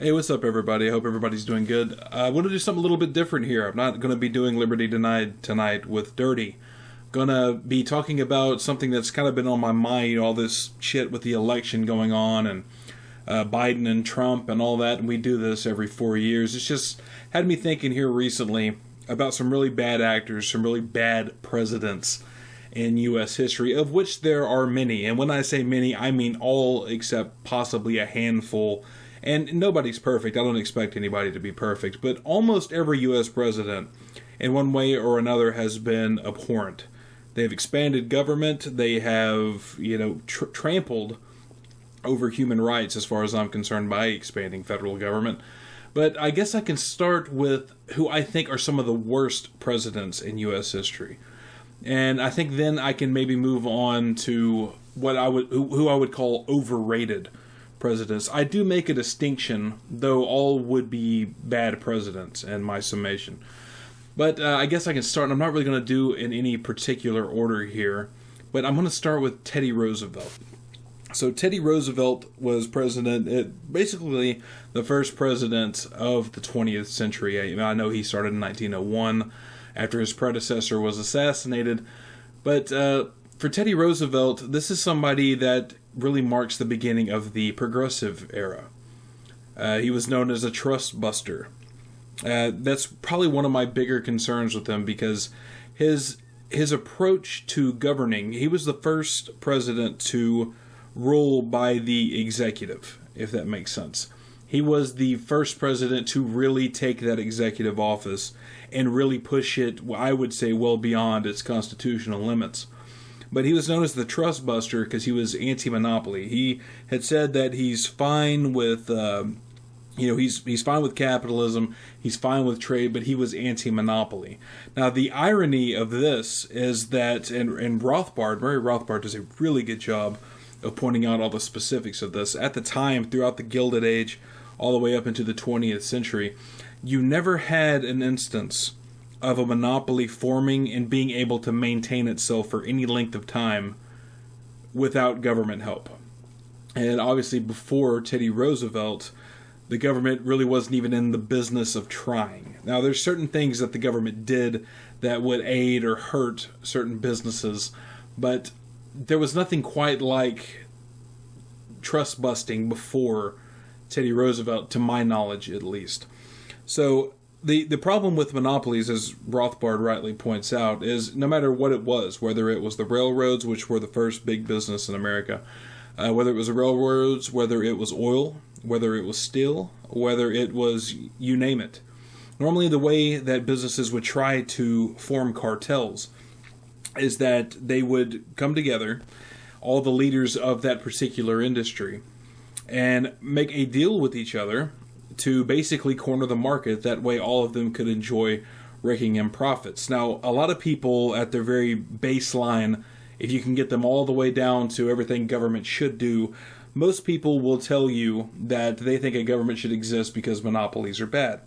Hey, what's up, everybody? I hope everybody's doing good. I want to do something a little bit different here. I'm not going to be doing Liberty Denied tonight with Dirty. Going to be talking about something that's kind of been on my mind, all this shit with the election going on and Biden and Trump and all that. And we do this every 4 years. It's just had me thinking here recently about some really bad actors, some really bad presidents in U.S. history, of which there are many. And when I say many, I mean all except possibly a handful. And nobody's perfect. I don't expect anybody to be perfect. But almost every U.S. president, in one way or another, has been abhorrent. They've expanded government. They have, trampled over human rights, as far as I'm concerned, by expanding federal government. But I guess I can start with who I think are some of the worst presidents in U.S. history. And I think then I can maybe move on to who I would call overrated presidents. I do make a distinction, though all would be bad presidents in my summation. But I guess I can start, and I'm not really going to do in any particular order here, but I'm going to start with Teddy Roosevelt. So Teddy Roosevelt was president, basically the first president of the 20th century. I know he started in 1901 after his predecessor was assassinated, but for Teddy Roosevelt, this is somebody that really marks the beginning of the progressive era. He was known as a trust buster. That's probably one of my bigger concerns with him, because his approach to governing, he was the first president to rule by the executive, if that makes sense. He was the first president to really take that executive office and really push it, I would say, well beyond its constitutional limits. But he was known as the trust buster because he was anti-monopoly. He had said that he's fine with, he's fine with capitalism, he's fine with trade, but he was anti-monopoly. Now, the irony of this is that, and Rothbard, Murray Rothbard does a really good job of pointing out all the specifics of this. At the time, throughout the Gilded Age, all the way up into the 20th century, you never had an instance of a monopoly forming and being able to maintain itself for any length of time without government help. And obviously before Teddy Roosevelt, the government really wasn't even in the business of trying. Now, there's certain things that the government did that would aid or hurt certain businesses, but there was nothing quite like trust busting before Teddy Roosevelt, to my knowledge at least. So the problem with monopolies, as Rothbard rightly points out, is no matter what it was, whether it was the railroads, which were the first big business in America, whether it was the railroads, whether it was oil, whether it was steel, whether it was, you name it. Normally the way that businesses would try to form cartels is that they would come together, all the leaders of that particular industry, and make a deal with each other to basically corner the market. That way all of them could enjoy raking in profits. Now, a lot of people at their very baseline, if you can get them all the way down to everything government should do, most people will tell you that they think a government should exist because monopolies are bad.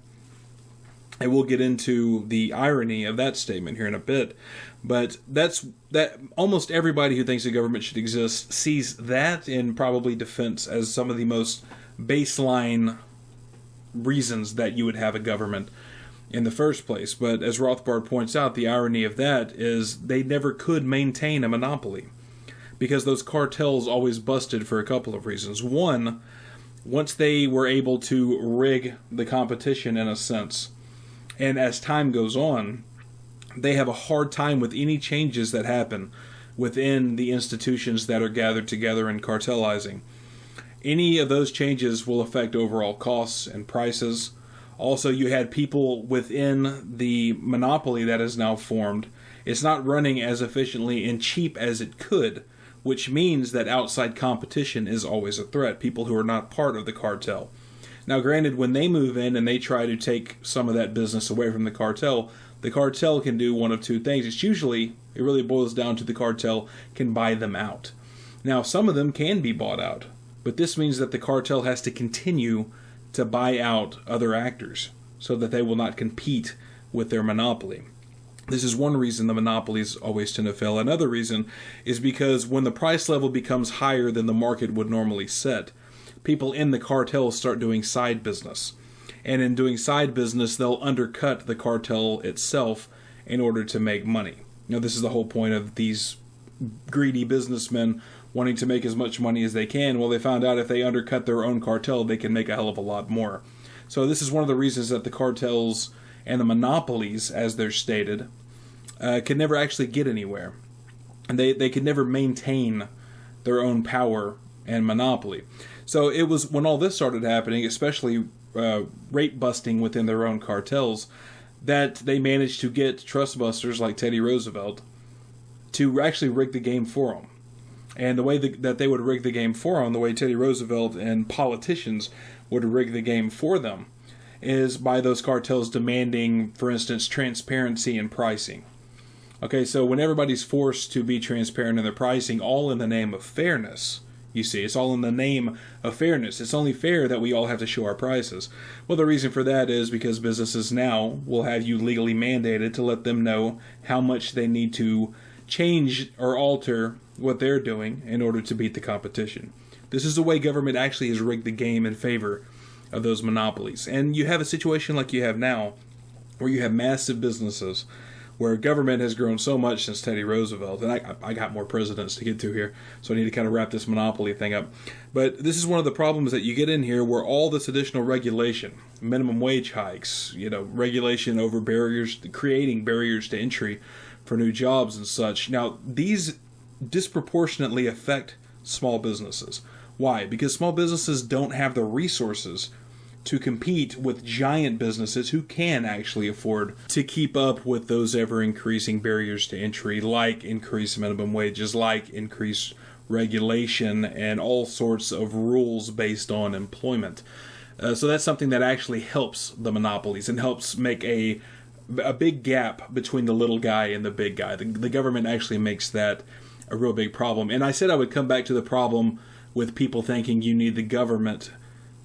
And we'll get into the irony of that statement here in a bit. But that almost everybody who thinks a government should exist sees that in probably defense as some of the most baseline reasons that you would have a government in the first place. But as Rothbard points out, the irony of that is they never could maintain a monopoly, because those cartels always busted for a couple of reasons. One, once they were able to rig the competition in a sense, and as time goes on, they have a hard time with any changes that happen within the institutions that are gathered together in cartelizing. Any of those changes will affect overall costs and prices. Also, you had people within the monopoly that is now formed. It's not running as efficiently and cheap as it could, which means that outside competition is always a threat, people who are not part of the cartel. Now, granted, when they move in and they try to take some of that business away from the cartel can do one of two things. It really boils down to the cartel can buy them out. Now, some of them can be bought out, but this means that the cartel has to continue to buy out other actors so that they will not compete with their monopoly. This is one reason the monopolies always tend to fail. Another reason is because when the price level becomes higher than the market would normally set, people in the cartels start doing side business. And in doing side business, they'll undercut the cartel itself in order to make money. This is the whole point of these greedy businessmen wanting to make as much money as they can. Well, they found out if they undercut their own cartel, they can make a hell of a lot more. So this is one of the reasons that the cartels and the monopolies, as they're stated, can never actually get anywhere. And they can never maintain their own power and monopoly. So it was when all this started happening, especially rate busting within their own cartels, that they managed to get trust busters like Teddy Roosevelt to actually rig the game for them. And the way that they would rig the game for them, the way Teddy Roosevelt and politicians would rig the game for them, is by those cartels demanding, for instance, transparency in pricing. Okay, so when everybody's forced to be transparent in their pricing, all in the name of fairness, you see, it's all in the name of fairness. It's only fair that we all have to show our prices. Well, the reason for that is because businesses now will have you legally mandated to let them know how much they need to change or alter what they're doing in order to beat the competition. This is the way government actually has rigged the game in favor of those monopolies. And you have a situation like you have now, where you have massive businesses, where government has grown so much since Teddy Roosevelt, and I got more presidents to get to here, so I need to kind of wrap this monopoly thing up. But this is one of the problems that you get in here, where all this additional regulation, minimum wage hikes, regulation over barriers, creating barriers to entry for new jobs and such. Now, these disproportionately affect small businesses. Why? Because small businesses don't have the resources to compete with giant businesses who can actually afford to keep up with those ever-increasing barriers to entry, like increased minimum wages, like increased regulation, and all sorts of rules based on employment. So that's something that actually helps the monopolies and helps make a big gap between the little guy and the big guy. The government actually makes that a real big problem. And I said I would come back to the problem with people thinking you need the government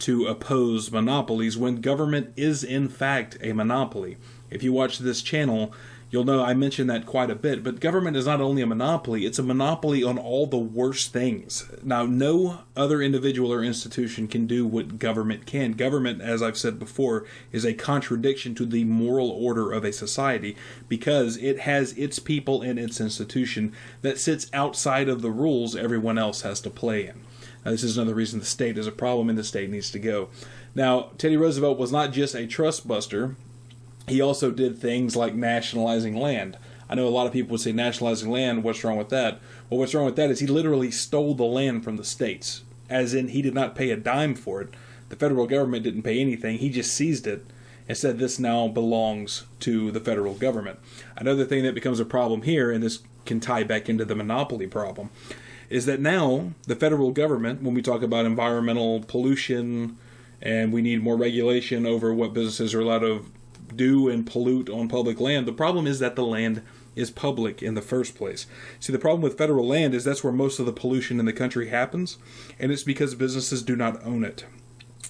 to oppose monopolies, when government is in fact a monopoly. If you watch this channel, you'll know I mentioned that quite a bit, but government is not only a monopoly, it's a monopoly on all the worst things. Now, no other individual or institution can do what government can. Government, as I've said before, is a contradiction to the moral order of a society, because it has its people and its institution that sits outside of the rules everyone else has to play in. This is another reason the state is a problem and the state needs to go. Now, Teddy Roosevelt was not just a trust buster. He also did things like nationalizing land. I know a lot of people would say nationalizing land, what's wrong with that? Well, what's wrong with that is he literally stole the land from the states. As in, he did not pay a dime for it. The federal government didn't pay anything. He just seized it and said this now belongs to the federal government. Another thing that becomes a problem here, and this can tie back into the monopoly problem, is that now the federal government, when we talk about environmental pollution and we need more regulation over what businesses are allowed to do and pollute on public land, the problem is that the land is public in the first place. See, the problem with federal land is that's where most of the pollution in the country happens, and it's because businesses do not own it.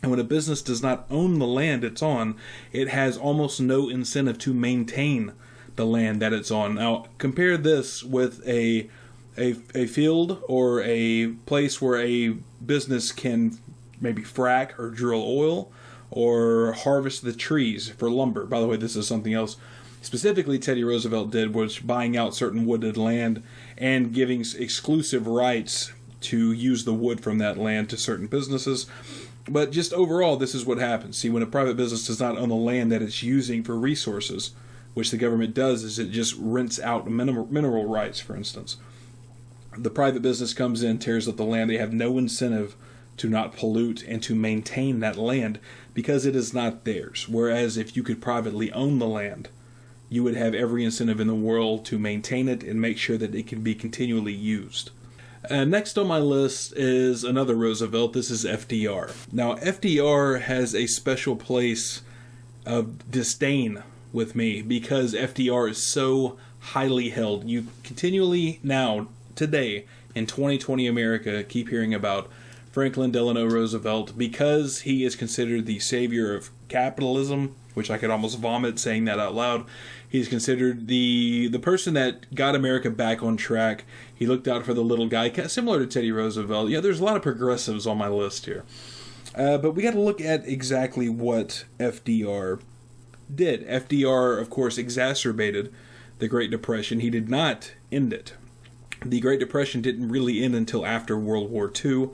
And when a business does not own the land it's on, it has almost no incentive to maintain the land that it's on. Now, compare this with a field or a place where a business can maybe frack or drill oil or harvest the trees for lumber. By the way, this is something else specifically Teddy Roosevelt did, was buying out certain wooded land and giving exclusive rights to use the wood from that land to certain businesses. But just overall, this is what happens. See, when a private business does not own the land that it's using for resources, which the government does, is it just rents out mineral rights, for instance. The private business comes in, tears up the land. They have no incentive to not pollute and to maintain that land because it is not theirs. Whereas if you could privately own the land, you would have every incentive in the world to maintain it and make sure that it can be continually used. Next on my list is another Roosevelt. This is FDR. Now, FDR has a special place of disdain with me because FDR is so highly held. You continually now, today, in 2020 America, keep hearing about Franklin Delano Roosevelt, because he is considered the savior of capitalism, which I could almost vomit saying that out loud. He's considered the person that got America back on track. He looked out for the little guy, similar to Teddy Roosevelt. Yeah, there's a lot of progressives on my list here. But we got to look at exactly what FDR did. FDR, of course, exacerbated the Great Depression. He did not end it. The Great Depression didn't really end until after World War II.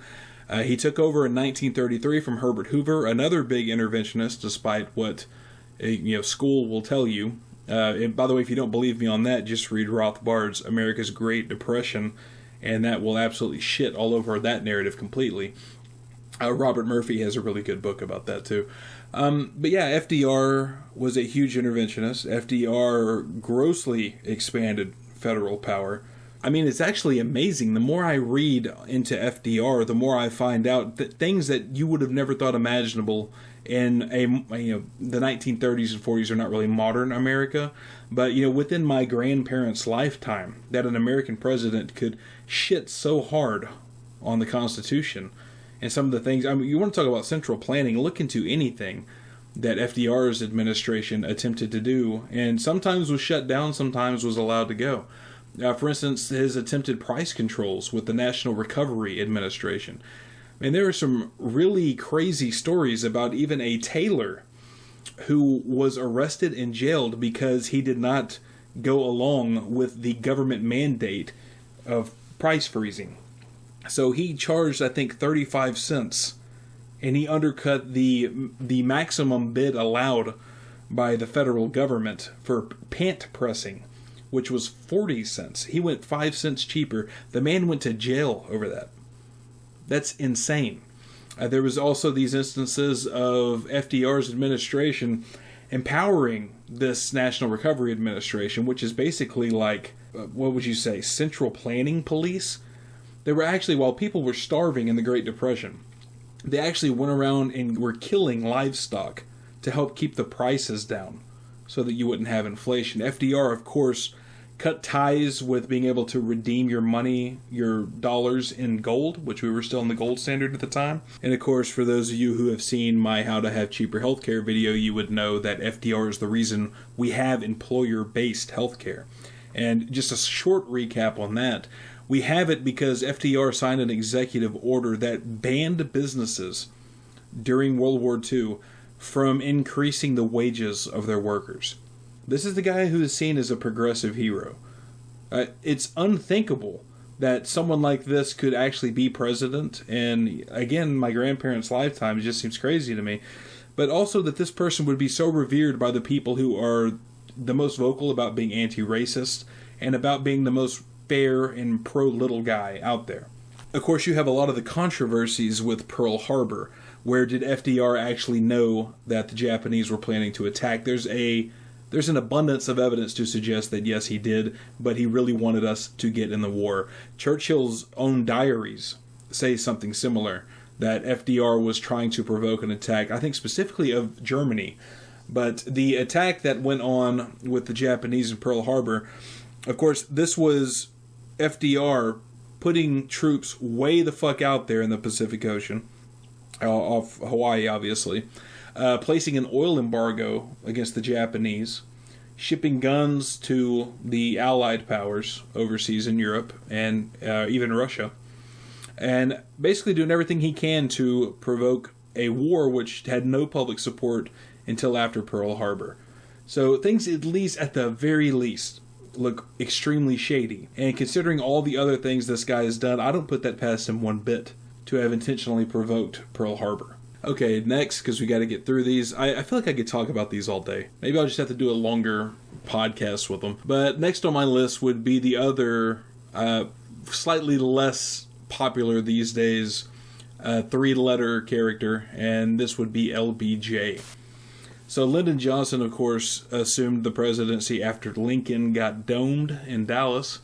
He took over in 1933 from Herbert Hoover, another big interventionist, despite what school will tell you. And by the way, if you don't believe me on that, just read Rothbard's America's Great Depression, and that will absolutely shit all over that narrative completely. Robert Murphy has a really good book about that too. But yeah, FDR was a huge interventionist. FDR grossly expanded federal power. I mean, it's actually amazing. The more I read into FDR, the more I find out that things that you would have never thought imaginable in the 1930s and 40s are not really modern America, but within my grandparents' lifetime, that an American president could shit so hard on the Constitution and some of the things. I mean, you want to talk about central planning? Look into anything that FDR's administration attempted to do, and sometimes was shut down, sometimes was allowed to go. For instance, his attempted price controls with the National Recovery Administration. And there are some really crazy stories about even a tailor who was arrested and jailed because he did not go along with the government mandate of price freezing. So he charged, I think, 35 cents, and he undercut the maximum bid allowed by the federal government for pant pressing, which was 40 cents. He went 5 cents cheaper. The man went to jail over that. That's insane. There was also these instances of FDR's administration empowering this National Recovery Administration, which is basically like, what would you say, central planning police? They were actually, while people were starving in the Great Depression, they actually went around and were killing livestock to help keep the prices down so that you wouldn't have inflation. FDR, of course, cut ties with being able to redeem your money, your dollars in gold, which we were still in the gold standard at the time. And of course, for those of you who have seen my How to Have Cheaper Healthcare video, you would know that FDR is the reason we have employer-based healthcare. And just a short recap on that, we have it because FDR signed an executive order that banned businesses during World War II from increasing the wages of their workers. This is the guy who is seen as a progressive hero. It's unthinkable that someone like this could actually be president. And again, my grandparents' lifetime, it just seems crazy to me. But also that this person would be so revered by the people who are the most vocal about being anti-racist and about being the most fair and pro-little guy out there. Of course, you have a lot of the controversies with Pearl Harbor. Where did FDR actually know that the Japanese were planning to attack? There's an abundance of evidence to suggest that yes, he did, but he really wanted us to get in the war. Churchill's own diaries say something similar, that FDR was trying to provoke an attack, I think specifically of Germany. But the attack that went on with the Japanese in Pearl Harbor, of course, this was FDR putting troops way the fuck out there in the Pacific Ocean, off Hawaii, obviously. Placing an oil embargo against the Japanese, shipping guns to the Allied powers overseas in Europe and even Russia, and basically doing everything he can to provoke a war which had no public support until after Pearl Harbor. So things, at least at the very least, look extremely shady. And considering all the other things this guy has done, I don't put that past him one bit to have intentionally provoked Pearl Harbor. Okay, next, because we got to get through these. I feel like I could talk about these all day. Maybe I'll just have to do a longer podcast with them. But next on my list would be the other, slightly less popular these days, three-letter character, and this would be LBJ. So Lyndon Johnson, of course, assumed the presidency after Lincoln got domed in Dallas,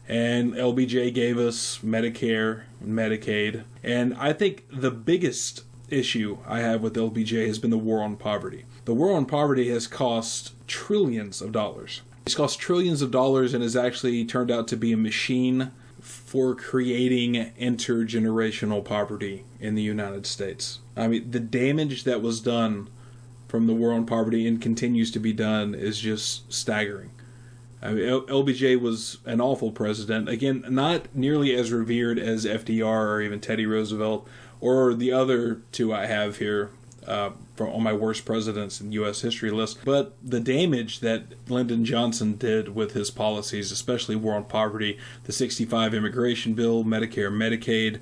and LBJ gave us Medicare and Medicaid. And I think the biggest issue I have with LBJ has been the war on poverty. The war on poverty has cost trillions of dollars. It's cost trillions of dollars and has actually turned out to be a machine for creating intergenerational poverty in the United States. I mean, the damage that was done from the war on poverty and continues to be done is just staggering. I mean, LBJ was an awful president. Again, not nearly as revered as FDR or even Teddy Roosevelt or the other two I have here on my worst presidents in U.S. history list. But the damage that Lyndon Johnson did with his policies, especially war on poverty, the 65 immigration bill, Medicare, Medicaid,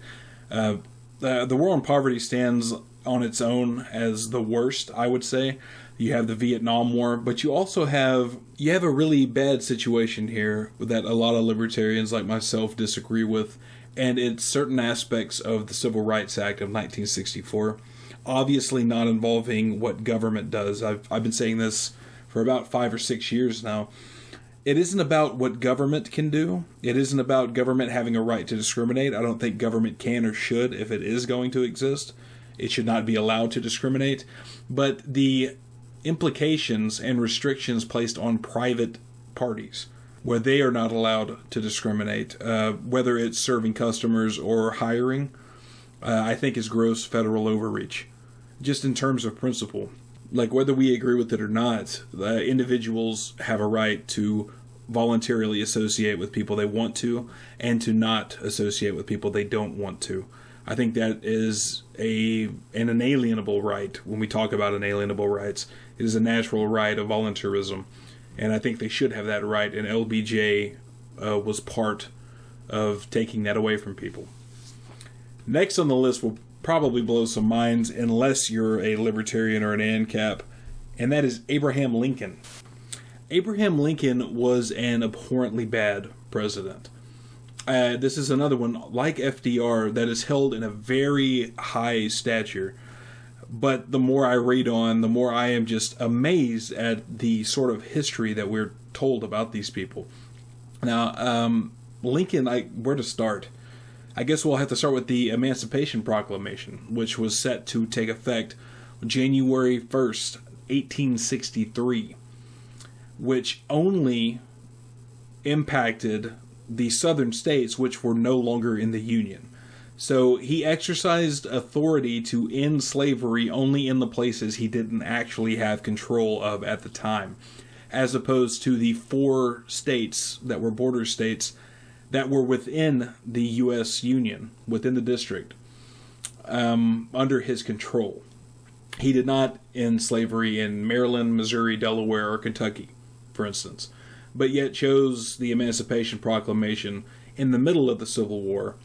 the war on poverty stands on its own as the worst, I would say. You have the Vietnam War, but you also have a really bad situation here that a lot of libertarians like myself disagree with, and it's certain aspects of the Civil Rights Act of 1964. Obviously not involving what government does. I've been saying this for about 5 or 6 years now. It isn't about what government can do. It isn't about government having a right to discriminate. I don't think government can or should if it is going to exist. It should not be allowed to discriminate. But the implications and restrictions placed on private parties where they are not allowed to discriminate, whether it's serving customers or hiring, I think is gross federal overreach. Just in terms of principle. Like whether we agree with it or not, individuals have a right to voluntarily associate with people they want to and to not associate with people they don't want to. I think that is an inalienable right. When we talk about inalienable rights, it is a natural right of voluntarism, and I think they should have that right, and LBJ was part of taking that away from people. Next on the list will probably blow some minds unless you're a libertarian or an ANCAP, and that is Abraham Lincoln. Abraham Lincoln was an abhorrently bad president. This is another one, like FDR, that is held in a very high stature. But the more I read on, the more I am just amazed at the sort of history that we're told about these people. Now, Lincoln, where to start? I guess we'll have to start with the Emancipation Proclamation, which was set to take effect January 1st, 1863, which only impacted the southern states which were no longer in the Union. So he exercised authority to end slavery only in the places he didn't actually have control of at the time, as opposed to the 4 states that were border states that were within the U.S. Union, within the district, under his control. He did not end slavery in Maryland, Missouri, Delaware, or Kentucky, for instance, but yet chose the Emancipation Proclamation in the middle of the Civil War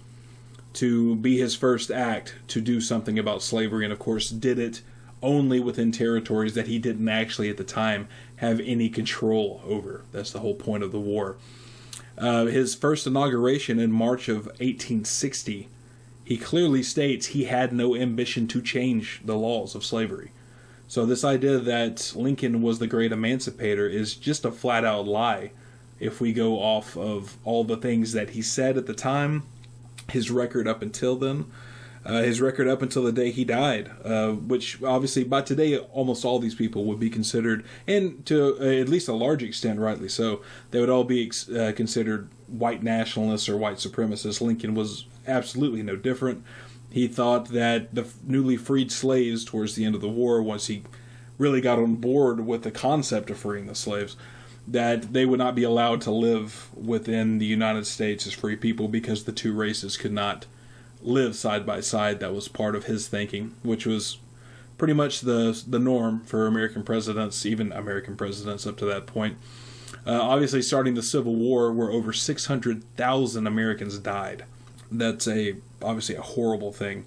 to be his first act to do something about slavery, and of course did it only within territories that he didn't actually at the time have any control over. That's the whole point of the war. His first inauguration in March of 1860, he clearly states he had no ambition to change the laws of slavery. So this idea that Lincoln was the great emancipator is just a flat-out lie if we go off of all the things that he said at the time, his record up until then, his record up until the day he died, which obviously by today almost all these people would be considered, and to at least a large extent rightly so, they would all be considered white nationalists or white supremacists. Lincoln was absolutely no different. He thought that the newly freed slaves towards the end of the war, once he really got on board with the concept of freeing the slaves, that they would not be allowed to live within the United States as free people because the two races could not live side by side. That was part of his thinking, which was pretty much the norm for American presidents, even American presidents up to that point. Obviously, starting the Civil War, where over 600,000 Americans died. That's obviously a horrible thing.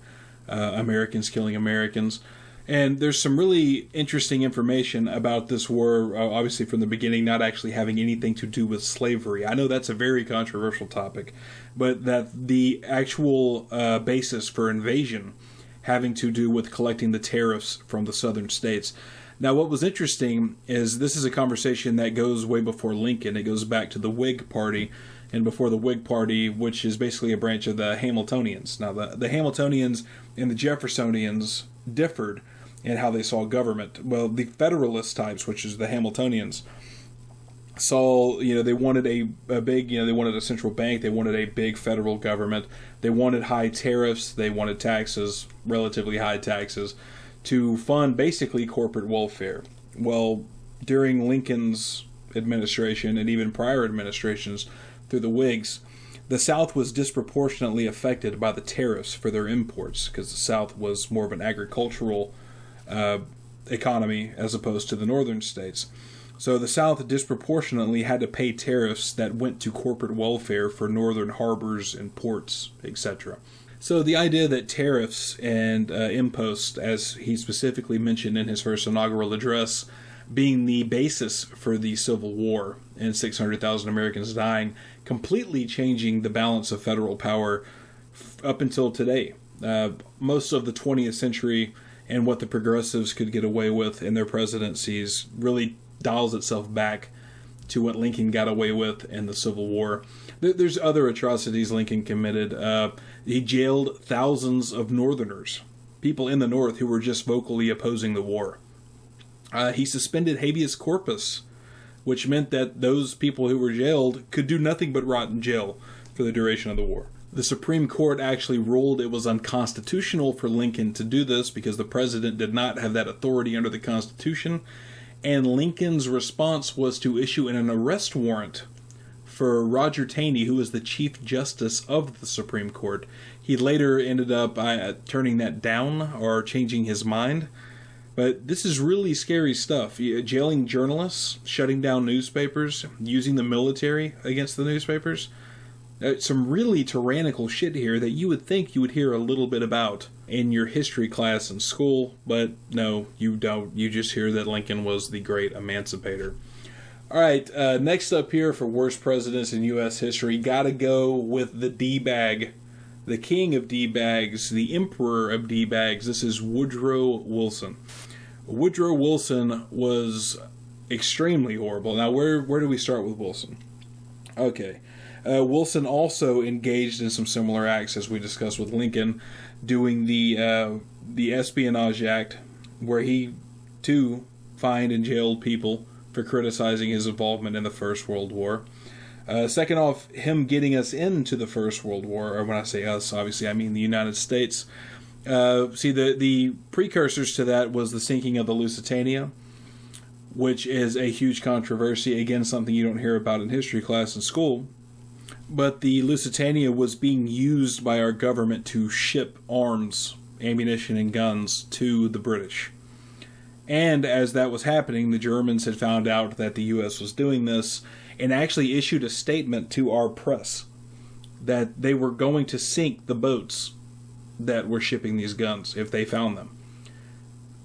Americans killing Americans. And there's some really interesting information about this war, obviously from the beginning, not actually having anything to do with slavery. I know that's a very controversial topic, but that the actual basis for invasion having to do with collecting the tariffs from the southern states. Now, what was interesting is this is a conversation that goes way before Lincoln. It goes back to the Whig Party, and before the Whig Party, which is basically a branch of the Hamiltonians. Now, the Hamiltonians and the Jeffersonians differed in how they saw government. Well, the Federalist types, which is the Hamiltonians, saw, they wanted a big, they wanted a central bank, they wanted a big federal government, they wanted high tariffs, they wanted taxes, relatively high taxes, to fund basically corporate welfare. Well, during Lincoln's administration and even prior administrations through the Whigs, the South was disproportionately affected by the tariffs for their imports because the South was more of an agricultural economy as opposed to the northern states. So the South disproportionately had to pay tariffs that went to corporate welfare for northern harbors and ports, etc. So the idea that tariffs and imposts, as he specifically mentioned in his first inaugural address, being the basis for the Civil War and 600,000 Americans dying, completely changing the balance of federal power up until today. Most of the 20th century and what the progressives could get away with in their presidencies really dials itself back to what Lincoln got away with in the Civil War. There's other atrocities Lincoln committed. He jailed thousands of Northerners, people in the North who were just vocally opposing the war. He suspended habeas corpus, which meant that those people who were jailed could do nothing but rot in jail for the duration of the war. The Supreme Court actually ruled it was unconstitutional for Lincoln to do this because the president did not have that authority under the Constitution, and Lincoln's response was to issue an arrest warrant for Roger Taney, who was the Chief Justice of the Supreme Court. He later ended up turning that down or changing his mind. But this is really scary stuff. Jailing journalists, shutting down newspapers, using the military against the newspapers. Some really tyrannical shit here that you would think you would hear a little bit about in your history class in school, but no, you don't. You just hear that Lincoln was the great emancipator. All right, next up here for worst presidents in U.S. history, gotta go with the D-bag, the king of D-bags, the emperor of D-bags. This is Woodrow Wilson. Woodrow Wilson was extremely horrible. Now, where do we start with Wilson? Okay. Wilson also engaged in some similar acts, as we discussed with Lincoln, doing the Espionage Act, where he, too, fined and jailed people for criticizing his involvement in the First World War. Second off, him getting us into the First World War, or when I say us, obviously I mean the United States. The precursors to that was the sinking of the Lusitania, which is a huge controversy, again, something you don't hear about in history class in school. But the Lusitania was being used by our government to ship arms, ammunition, and guns to the British. And as that was happening, the Germans had found out that the U.S. was doing this and actually issued a statement to our press that they were going to sink the boats that were shipping these guns if they found them.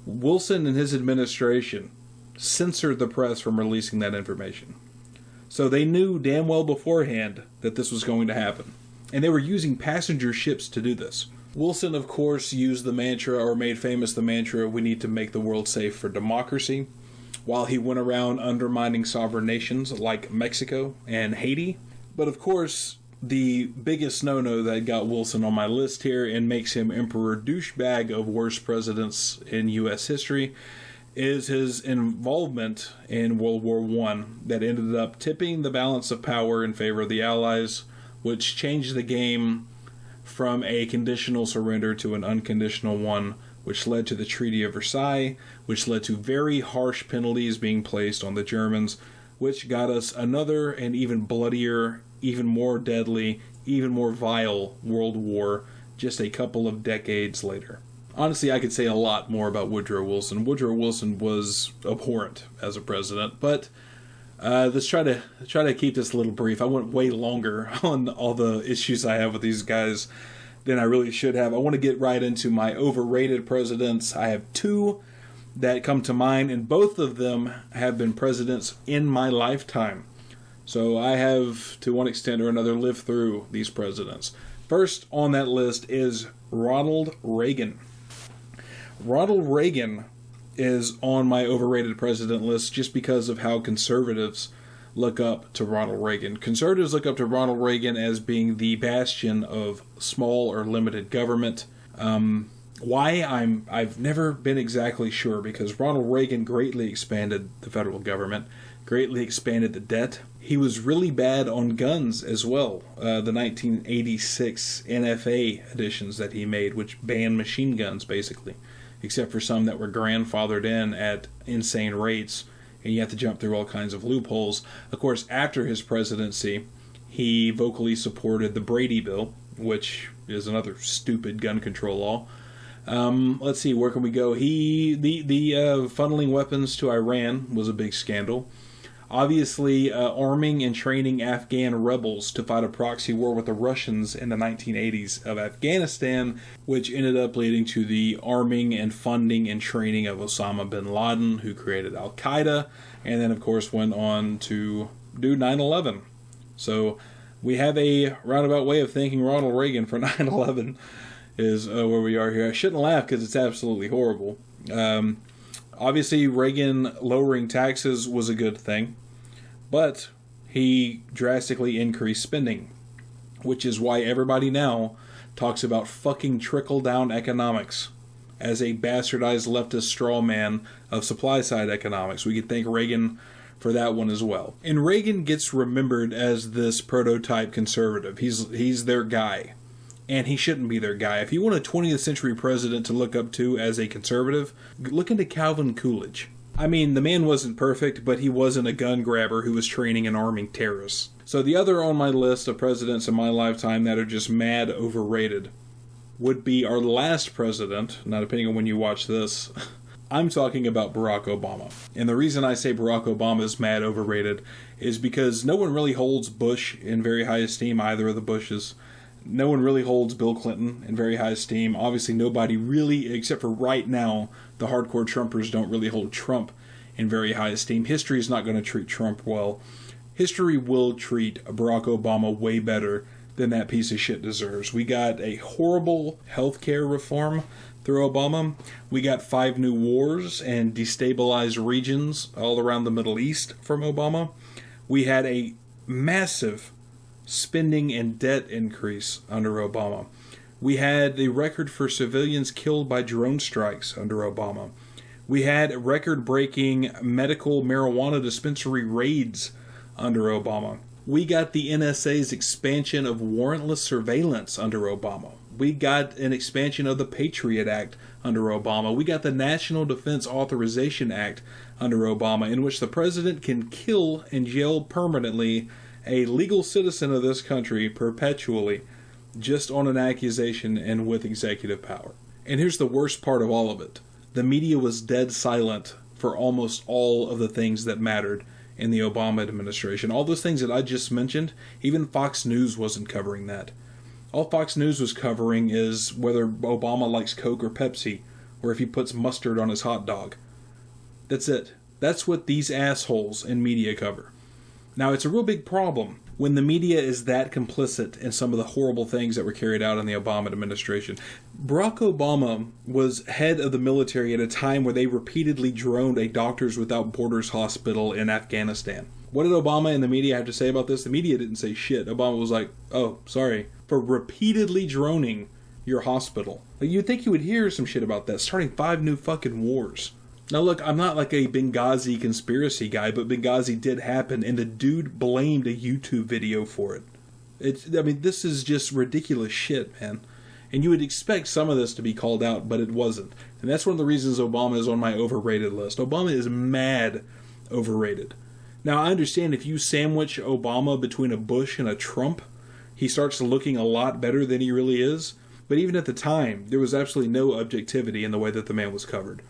Wilson and his administration censored the press from releasing that information. So they knew damn well beforehand that this was going to happen. And they were using passenger ships to do this. Wilson, of course, used the mantra, or made famous the mantra, we need to make the world safe for democracy, while he went around undermining sovereign nations like Mexico and Haiti. But of course, the biggest no-no that got Wilson on my list here and makes him Emperor Douchebag of worst presidents in U.S. history is his involvement in World War I that ended up tipping the balance of power in favor of the Allies, which changed the game from a conditional surrender to an unconditional one, which led to the Treaty of Versailles, which led to very harsh penalties being placed on the Germans, which got us another and even bloodier, even more deadly, even more vile World War just a couple of decades later. Honestly, I could say a lot more about Woodrow Wilson. Woodrow Wilson was abhorrent as a president, but let's try to keep this a little brief. I went way longer on all the issues I have with these guys than I really should have. I want to get right into my overrated presidents. I have two that come to mind, and both of them have been presidents in my lifetime. So I have, to one extent or another, lived through these presidents. First on that list is Ronald Reagan. Ronald Reagan is on my overrated president list just because of how conservatives look up to Ronald Reagan. Conservatives look up to Ronald Reagan as being the bastion of small or limited government. Why? I've never been exactly sure, because Ronald Reagan greatly expanded the federal government, greatly expanded the debt. He was really bad on guns as well. The 1986 NFA editions that he made, which banned machine guns, basically, except for some that were grandfathered in at insane rates, and you have to jump through all kinds of loopholes. Of course, after his presidency, he vocally supported the Brady Bill, which is another stupid gun control law. Let's see, where can we go? The funneling weapons to Iran was a big scandal. Obviously, arming and training Afghan rebels to fight a proxy war with the Russians in the 1980s of Afghanistan, which ended up leading to the arming and funding and training of Osama bin Laden, who created Al-Qaeda, and then, of course, went on to do 9/11. So we have a roundabout way of thanking Ronald Reagan for 9/11 is where we are here. I shouldn't laugh because it's absolutely horrible. Obviously, Reagan lowering taxes was a good thing, but he drastically increased spending, which is why everybody now talks about fucking trickle-down economics as a bastardized leftist straw man of supply-side economics. We could thank Reagan for that one as well. And Reagan gets remembered as this prototype conservative. He's their guy. And he shouldn't be their guy. If you want a 20th century president to look up to as a conservative, look into Calvin Coolidge. I mean, the man wasn't perfect, but he wasn't a gun grabber who was training and arming terrorists. So the other on my list of presidents in my lifetime that are just mad overrated would be our last president, now depending on when you watch this. I'm talking about Barack Obama. And the reason I say Barack Obama is mad overrated is because no one really holds Bush in very high esteem, either of the Bushes. No one really holds Bill Clinton in very high esteem. Obviously, nobody really, except for right now, the hardcore Trumpers don't really hold Trump in very high esteem. History is not going to treat Trump well. History will treat Barack Obama way better than that piece of shit deserves. We got a horrible healthcare reform through Obama. We got 5 new wars and destabilized regions all around the Middle East from Obama. We had a massive spending and debt increase under Obama. We had the record for civilians killed by drone strikes under Obama. We had record-breaking medical marijuana dispensary raids under Obama. We got the NSA's expansion of warrantless surveillance under Obama. We got an expansion of the Patriot Act under Obama. We got the National Defense Authorization Act under Obama, in which the president can kill and jail permanently a legal citizen of this country perpetually, just on an accusation and with executive power. And here's the worst part of all of it. The media was dead silent for almost all of the things that mattered in the Obama administration. All those things that I just mentioned, even Fox News wasn't covering that. All Fox News was covering is whether Obama likes Coke or Pepsi, or if he puts mustard on his hot dog. That's it. That's what these assholes in media cover. Now, it's a real big problem when the media is that complicit in some of the horrible things that were carried out in the Obama administration. Barack Obama was head of the military at a time where they repeatedly droned a Doctors Without Borders hospital in Afghanistan. What did Obama and the media have to say about this? The media didn't say shit. Obama was like, oh, sorry, for repeatedly droning your hospital. Like, you'd think you would hear some shit about that, starting 5 new fucking wars. Now look, I'm not like a Benghazi conspiracy guy, but Benghazi did happen, and the dude blamed a YouTube video for it. This is just ridiculous shit, man. And you would expect some of this to be called out, but it wasn't. And that's one of the reasons Obama is on my overrated list. Obama is mad overrated. Now, I understand if you sandwich Obama between a Bush and a Trump, he starts looking a lot better than he really is. But even at the time, there was absolutely no objectivity in the way that the man was covered.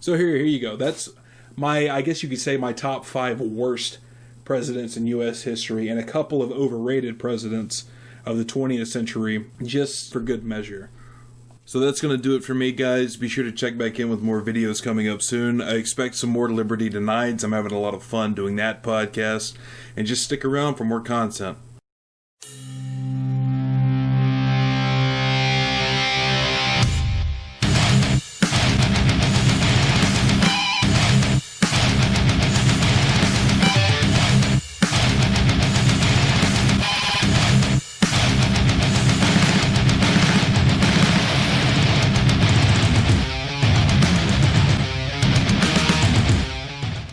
So here you go. That's I guess you could say my top 5 worst presidents in U.S. history, and a couple of overrated presidents of the 20th century, just for good measure. So that's going to do it for me, guys. Be sure to check back in with more videos coming up soon. I expect some more Liberty Denied. I'm having a lot of fun doing that podcast. And just stick around for more content.